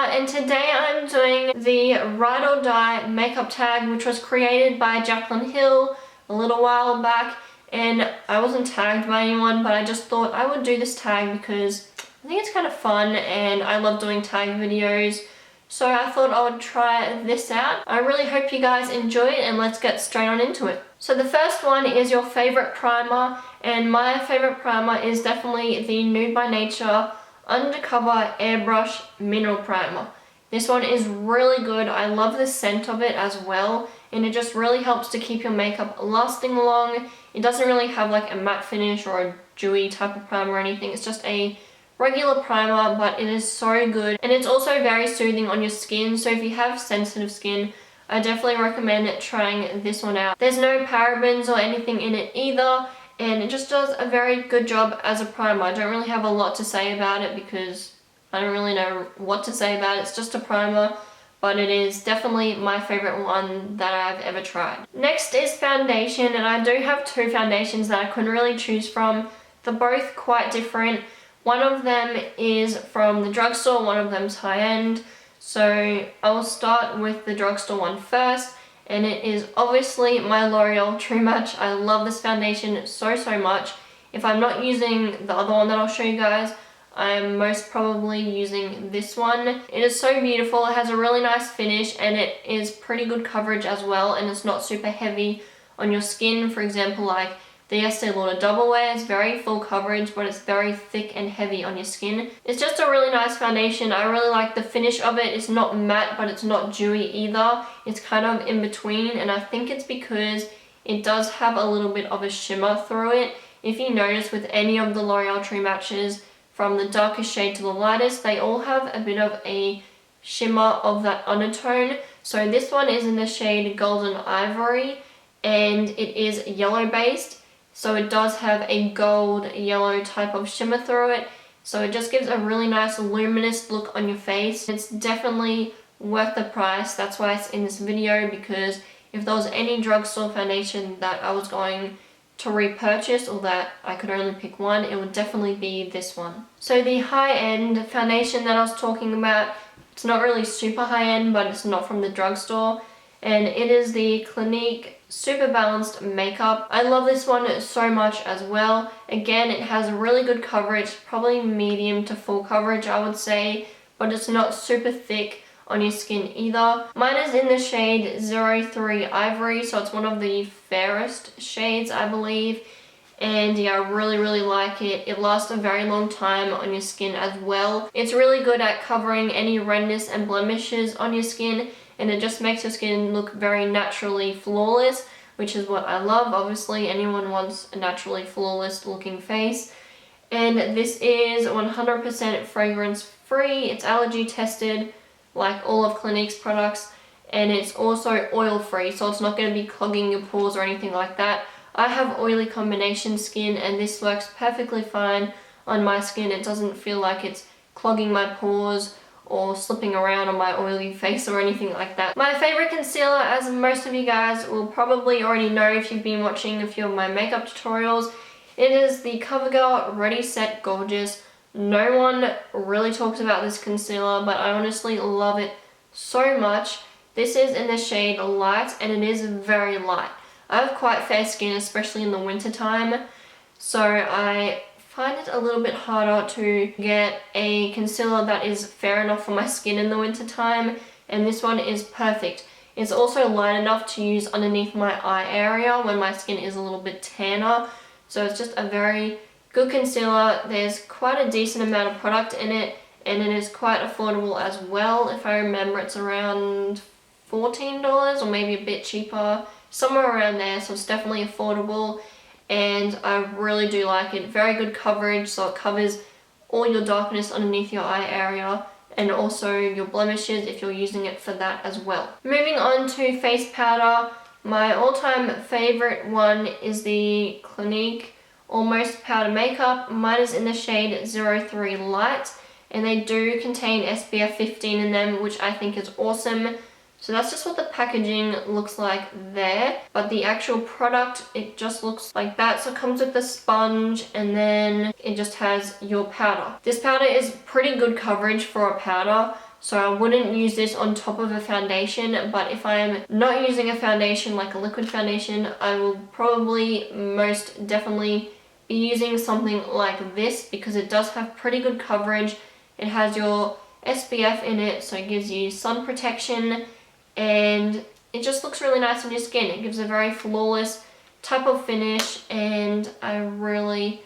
and today I'm doing the Ride or Die makeup tag, which was created by Jaclyn Hill a little while back, and I wasn't tagged by anyone, but I just thought I would do this tag because I think it's kind of fun and I love doing tag videos, so I thought I would try this out. I really hope you guys enjoy it, and let's get straight on into it. So the first one is your favorite primer, and my favorite primer is definitely the Nude by Nature Undercover Airbrush Mineral Primer. This one is really good. I love the scent of it as well, and it just really helps to keep your makeup lasting long. It doesn't really have like a matte finish or a dewy type of primer or anything. It's just a regular primer, but it is so good, and it's also very soothing on your skin. So if you have sensitive skin, I definitely recommend trying this one out. There's no parabens or anything in it either, and it just does a very good job as a primer. I don't really have a lot to say about it because I don't really know what to say about it. It's just a primer, but it is definitely my favorite one that I've ever tried. Next is foundation, and I do have two foundations that I couldn't really choose from. They're both quite different. One of them is from the drugstore, one of them's high-end. So I will start with the drugstore one first, and it is obviously my L'Oreal True Match. I love this foundation so much. If I'm not using the other one that I'll show you guys, I'm most probably using this one. It is so beautiful. It has a really nice finish, and it is pretty good coverage as well, and it's not super heavy on your skin. For example, like the Estee Lauder Double Wear is very full coverage, but it's very thick and heavy on your skin. It's just a really nice foundation. I really like the finish of it. It's not matte, but it's not dewy either. It's kind of in between, and I think it's because it does have a little bit of a shimmer through it. If you notice with any of the L'Oreal True Matches, from the darkest shade to the lightest, they all have a bit of a shimmer of that undertone. So this one is in the shade Golden Ivory, and it is yellow based. So it does have a gold yellow type of shimmer through it. So it just gives a really nice luminous look on your face. It's definitely worth the price. That's why it's in this video, because if there was any drugstore foundation that I was going to repurchase, or that I could only pick one, it would definitely be this one. So the high-end foundation that I was talking about, it's not really super high-end, but it's not from the drugstore, and it is the Clinique Super Balanced Makeup. I love this one so much as well. Again, it has really good coverage, probably medium to full coverage I would say, but it's not super thick on your skin either. Mine is in the shade 03 Ivory, so it's one of the fairest shades I believe, and yeah, I really like it. It lasts a very long time on your skin as well. It's really good at covering any redness and blemishes on your skin, and it just makes your skin look very naturally flawless, which is what I love. Obviously, anyone wants a naturally flawless looking face. And this is 100% fragrance free. It's allergy tested, like all of Clinique's products, and it's also oil free, so it's not going to be clogging your pores or anything like that. I have oily combination skin, and this works perfectly fine on my skin. It doesn't feel like it's clogging my pores or slipping around on my oily face or anything like that. My favorite concealer, as most of you guys will probably already know if you've been watching a few of my makeup tutorials, it is the CoverGirl Ready Set Gorgeous. No one really talks about this concealer, but I honestly love it so much. This is in the shade Light, and it is very light. I have quite fair skin, especially in the winter time, so I find it a little bit harder to get a concealer that is fair enough for my skin in the winter time, and this one is perfect. It's also light enough to use underneath my eye area when my skin is a little bit tanner, so it's just a very good concealer. There's quite a decent amount of product in it, and it is quite affordable as well. If I remember, it's around $14 or maybe a bit cheaper, somewhere around there, so it's definitely affordable. And I really do like it. Very good coverage, so it covers all your darkness underneath your eye area, and also your blemishes if you're using it for that as well. Moving on to face powder, my all-time favorite one is the Clinique Almost Powder Makeup. Mine is in the shade 03 Light, and they do contain SPF 15 in them, which I think is awesome. So that's just what the packaging looks like there, but the actual product, it just looks like that. So it comes with the sponge, and then it just has your powder. This powder is pretty good coverage for a powder, so I wouldn't use this on top of a foundation. But if I'm not using a foundation like a liquid foundation, I will probably most definitely be using something like this, because it does have pretty good coverage. It has your SPF in it, so it gives you sun protection, and it just looks really nice on your skin. It gives a very flawless type of finish, and I really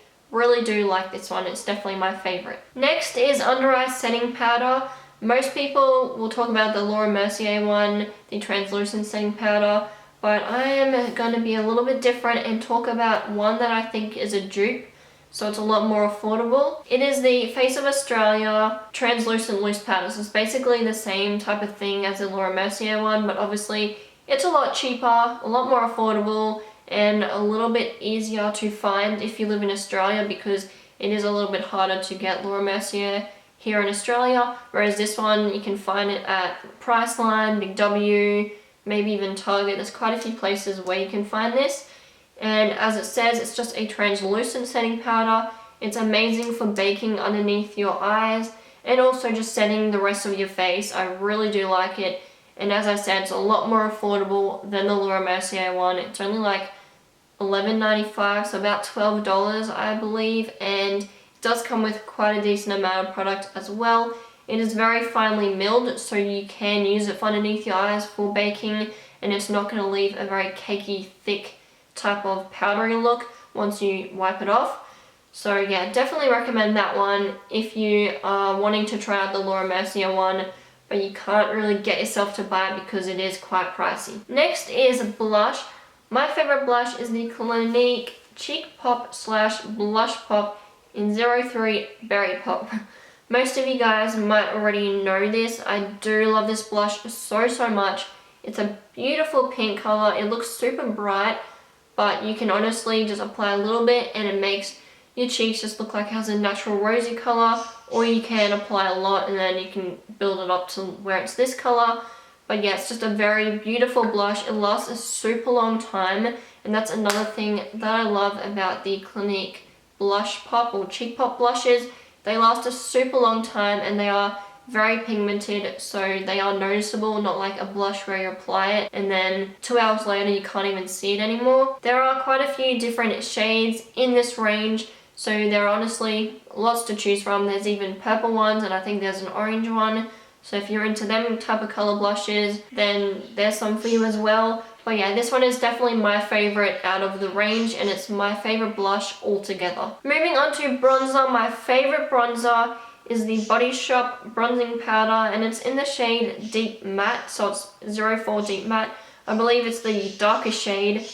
do like this one. It's definitely my favorite. Next is under eye setting powder. Most people will talk about the Laura Mercier one, the translucent setting powder, but I am going to be a little bit different and talk about one that I think is a dupe, so it's a lot more affordable. It is the Face of Australia translucent loose powder. So it's basically the same type of thing as the Laura Mercier one, but obviously it's a lot cheaper, a lot more affordable, and a little bit easier to find if you live in Australia, because it is a little bit harder to get Laura Mercier here in Australia, whereas this one you can find it at Priceline, Big W, maybe even Target. There's quite a few places where you can find this. And as it says, it's just a translucent setting powder. It's amazing for baking underneath your eyes and also just setting the rest of your face. I really do like it. And as I said, it's a lot more affordable than the Laura Mercier one. It's only like $11.95, so about $12 I believe, and it does come with quite a decent amount of product as well. It is very finely milled, so you can use it for underneath your eyes for baking, and it's not going to leave a very cakey, thick type of powdery look once you wipe it off. So yeah, definitely recommend that one if you are wanting to try out the Laura Mercier one, but you can't really get yourself to buy it because it is quite pricey. Next is blush. My favorite blush is the Clinique Cheek Pop / Blush Pop in 03 Berry Pop. Most of you guys might already know this. I do love this blush so much. It's a beautiful pink color. It looks super bright, but you can honestly just apply a little bit and it makes your cheeks just look like it has a natural rosy color, or you can apply a lot and then you can build it up to where it's this color. But yeah, it's just a very beautiful blush. It lasts a super long time, and that's another thing that I love about the Clinique Blush Pop or Cheek Pop blushes. They last a super long time and they are very pigmented, so they are noticeable, not like a blush where you apply it and then 2 hours later you can't even see it anymore. There are quite a few different shades in this range, so there are honestly lots to choose from. There's even purple ones, and I think there's an orange one. So if you're into them type of color blushes, then there's some for you as well. But yeah, this one is definitely my favorite out of the range, and it's my favorite blush altogether. Moving on to bronzer, my favorite bronzer is the Body Shop bronzing powder, and it's in the shade Deep Matte, so it's 04 Deep Matte. I believe it's the darkest shade.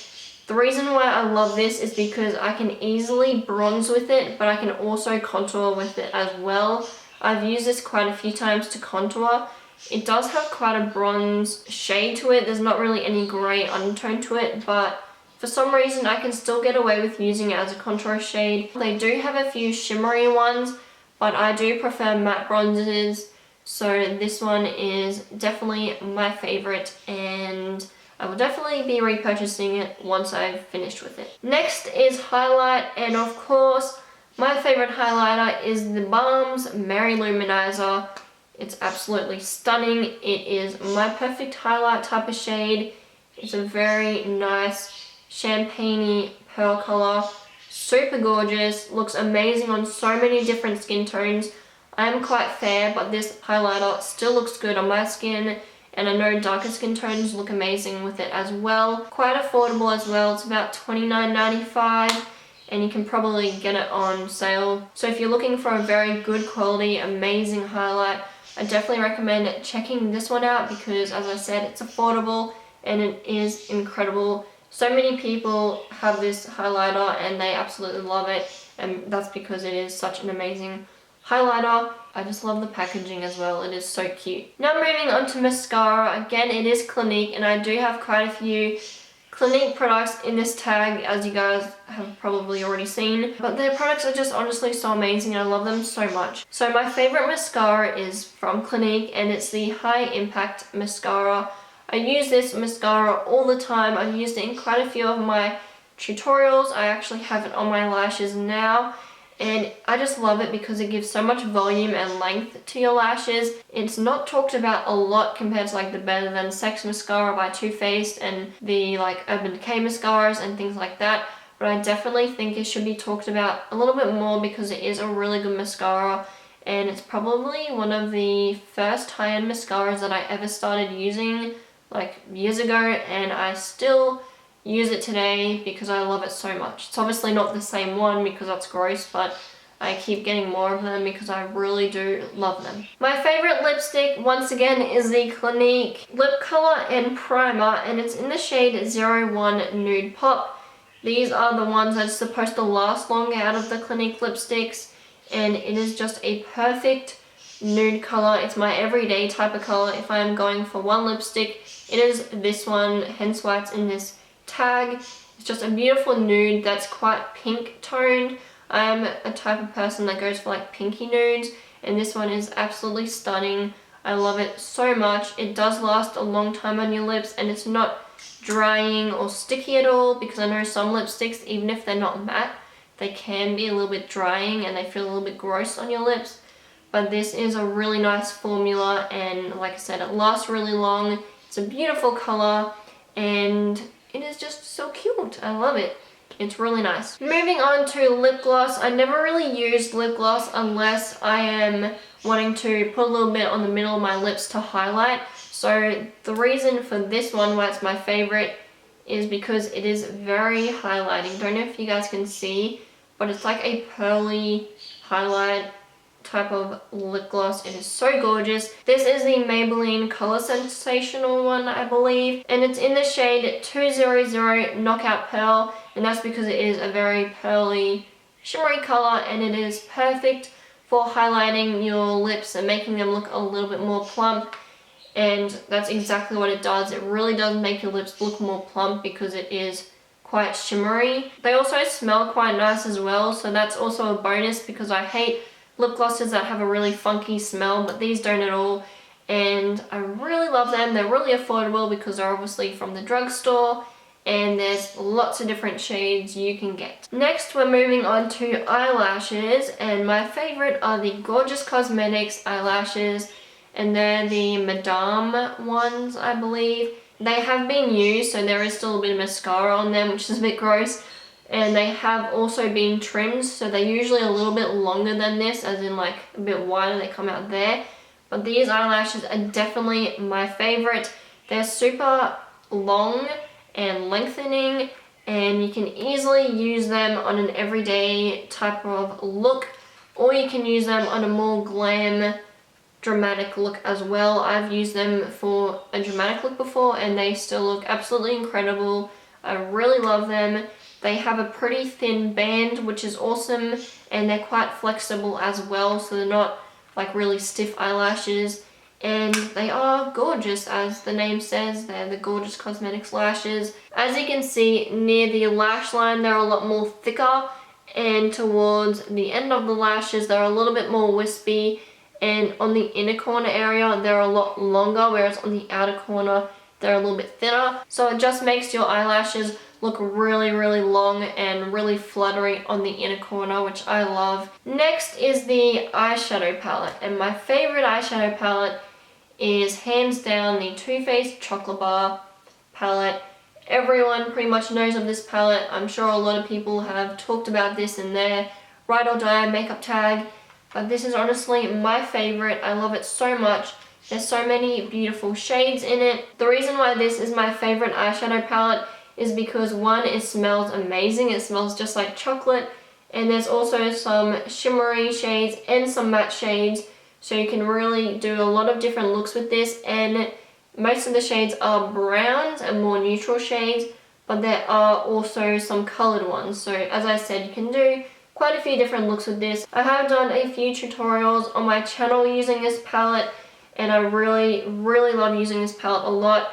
The reason why I love this is because I can easily bronze with it, but I can also contour with it as well. I've used this quite a few times to contour. It does have quite a bronze shade to it. There's not really any grey undertone to it, but for some reason I can still get away with using it as a contour shade. They do have a few shimmery ones, but I do prefer matte bronzers, so this one is definitely my favorite, and I will definitely be repurchasing it once I've finished with it. Next is highlight, and of course my favorite highlighter is the Balm's Mary Lou-Manizer. It's absolutely stunning. It is my perfect highlight type of shade. It's a very nice champagne-y pearl color. Super gorgeous. Looks amazing on so many different skin tones. I am quite fair, but this highlighter still looks good on my skin. And I know darker skin tones look amazing with it as well. Quite affordable as well. It's about $29.95. And you can probably get it on sale. So if you're looking for a very good quality, amazing highlight, I definitely recommend checking this one out, because as I said, it's affordable and it is incredible. So many people have this highlighter and they absolutely love it, and that's because it is such an amazing highlighter. I just love the packaging as well. It is so cute. Now moving on to mascara. Again, it is Clinique, and I do have quite a few Clinique products in this tag, as you guys have probably already seen, but their products are just honestly so amazing and I love them so much. So my favorite mascara is from Clinique, and it's the High Impact Mascara. I use this mascara all the time. I've used it in quite a few of my tutorials. I actually have it on my lashes now, and I just love it because it gives so much volume and length to your lashes. It's not talked about a lot compared to like the Better Than Sex mascara by Too Faced and the like Urban Decay mascaras and things like that, but I definitely think it should be talked about a little bit more because it is a really good mascara, and it's probably one of the first high-end mascaras that I ever started using like years ago, and I still use it today because I love it so much. It's obviously not the same one because that's gross, but I keep getting more of them because I really do love them. My favorite lipstick, once again, is the Clinique Lip Color and Primer, and it's in the shade 01 Nude Pop. These are the ones that's supposed to last longer out of the Clinique lipsticks, and it is just a perfect nude color. It's my everyday type of color. If I am going for one lipstick, it is this one, hence why it's in this tag. It's just a beautiful nude that's quite pink toned. I'm a type of person that goes for like pinky nudes, and this one is absolutely stunning. I love it so much. It does last a long time on your lips, and it's not drying or sticky at all, because I know some lipsticks, even if they're not matte, they can be a little bit drying and they feel a little bit gross on your lips. But this is a really nice formula, and like I said, it lasts really long. It's a beautiful color, and it is just so cute. I love it. It's really nice. Moving on to lip gloss. I never really used lip gloss unless I am wanting to put a little bit on the middle of my lips to highlight. So the reason for this one, why it's my favorite, is because it is very highlighting. Don't know if you guys can see, but it's like a pearly highlight type of lip gloss. It is so gorgeous. This is the Maybelline Color Sensational one, I believe, and it's in the shade 200 Knockout Pearl, and that's because it is a very pearly, shimmery color, and it is perfect for highlighting your lips and making them look a little bit more plump. And that's exactly what it does. It really does make your lips look more plump because it is quite shimmery. They also smell quite nice as well, so that's also a bonus, because I hate lip glosses that have a really funky smell, but these don't at all, and I really love them. They're really affordable because they're obviously from the drugstore, and there's lots of different shades you can get. Next, we're moving on to eyelashes, and my favorite are the Gorgeous Cosmetics eyelashes, and they're the Madame ones, I believe. They have been used, so there is still a bit of mascara on them, which is a bit gross. And they have also been trimmed, so they're usually a little bit longer than this, as in like a bit wider, they come out there. But these eyelashes are definitely my favorite. They're super long and lengthening, and you can easily use them on an everyday type of look, or you can use them on a more glam, dramatic look as well. I've used them for a dramatic look before, and they still look absolutely incredible. I really love them. They have a pretty thin band, which is awesome, and they're quite flexible as well, so they're not like really stiff eyelashes, and they are gorgeous, as the name says. They're the Gorgeous Cosmetics lashes. As you can see, near the lash line, they're a lot more thicker, and towards the end of the lashes, they're a little bit more wispy, and on the inner corner area, they're a lot longer, whereas on the outer corner, they're a little bit thinner. So it just makes your eyelashes look really, really long and really fluttery on the inner corner, which I love. Next is the eyeshadow palette, and my favorite eyeshadow palette is hands down the Too Faced Chocolate Bar palette. Everyone pretty much knows of this palette. I'm sure a lot of people have talked about this in their Ride or Die makeup tag, but this is honestly my favorite. I love it so much. There's so many beautiful shades in it. The reason why this is my favorite eyeshadow palette is because, one, it smells amazing. It smells just like chocolate, and there's also some shimmery shades and some matte shades, so you can really do a lot of different looks with this. And most of the shades are browns and more neutral shades, but there are also some colored ones. So as I said, you can do quite a few different looks with this. I have done a few tutorials on my channel using this palette, and I really, really love using this palette a lot.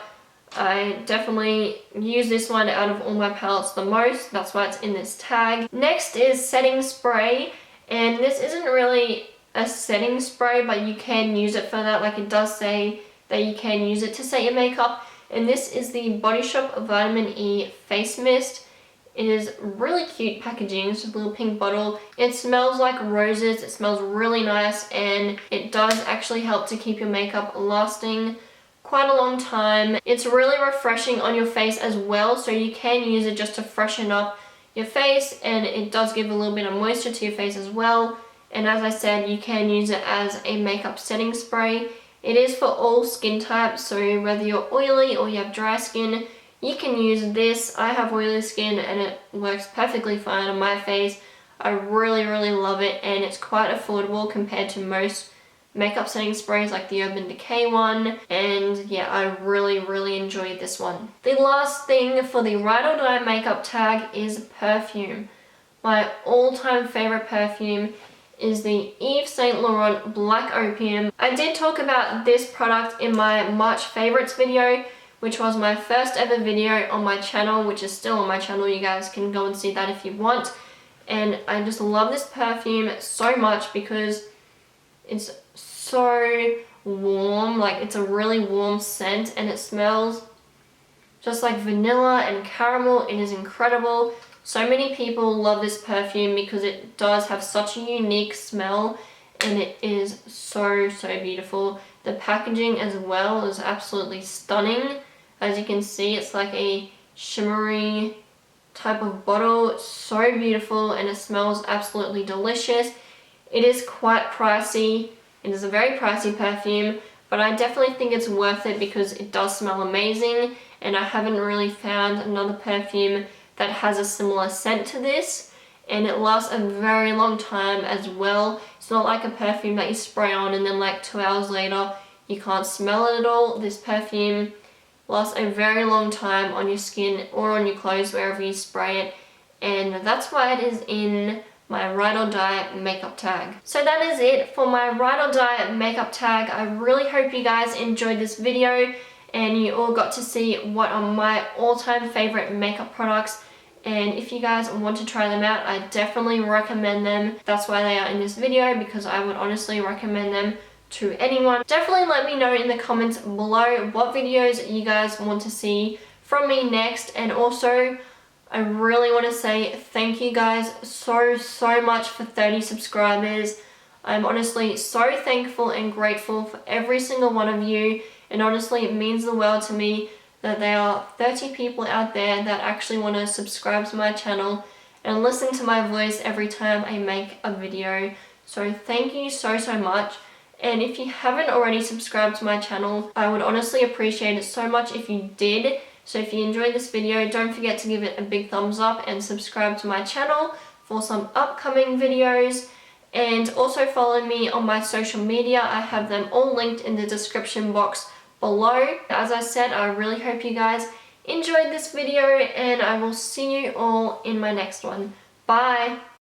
I definitely use this one out of all my palettes the most. That's why it's in this tag. Next is setting spray, and this isn't really a setting spray, but you can use it for that. Like, it does say that you can use it to set your makeup, and this is the Body Shop Vitamin E Face Mist. It is really cute packaging. It's just a little pink bottle. It smells like roses. It smells really nice, and it does actually help to keep your makeup lasting quite a long time. It's really refreshing on your face as well, so you can use it just to freshen up your face, and it does give a little bit of moisture to your face as well. And as I said, you can use it as a makeup setting spray. It is for all skin types, so whether you're oily or you have dry skin, you can use this. I have oily skin and it works perfectly fine on my face. I really, really love it, and it's quite affordable compared to most makeup setting sprays like the Urban Decay one. And yeah, I really, really enjoyed this one. The last thing for the Ride or Die makeup tag is perfume. My all-time favorite perfume is the Yves Saint Laurent Black Opium. I did talk about this product in my March favorites video, which was my first ever video on my channel, which is still on my channel. You guys can go and see that if you want. And I just love this perfume so much because it's so warm. Like, it's a really warm scent, and it smells just like vanilla and caramel. It is incredible. So many people love this perfume because it does have such a unique smell, and it is so, so beautiful. The packaging as well is absolutely stunning. As you can see, it's like a shimmery type of bottle. It's so beautiful, and it smells absolutely delicious. It is quite pricey. It is a very pricey perfume, but I definitely think it's worth it because it does smell amazing, and I haven't really found another perfume that has a similar scent to this, and it lasts a very long time as well. It's not like a perfume that you spray on and then like 2 hours later you can't smell it at all. This perfume lasts a very long time on your skin or on your clothes, wherever you spray it, and that's why it is in my Ride or Die makeup tag. So that is it for my Ride or Die makeup tag. I really hope you guys enjoyed this video and you all got to see what are my all-time favorite makeup products. And if you guys want to try them out, I definitely recommend them. That's why they are in this video, because I would honestly recommend them to anyone. Definitely let me know in the comments below what videos you guys want to see from me next. And also, I really want to say thank you guys so much for 30 subscribers. I'm honestly so thankful and grateful for every single one of you, and honestly it means the world to me that there are 30 people out there that actually want to subscribe to my channel and listen to my voice every time I make a video. So thank you so much. And if you haven't already subscribed to my channel, I would honestly appreciate it so much if you did. So if you enjoyed this video, don't forget to give it a big thumbs up and subscribe to my channel for some upcoming videos. And also follow me on my social media. I have them all linked in the description box below. As I said, I really hope you guys enjoyed this video, and I will see you all in my next one. Bye!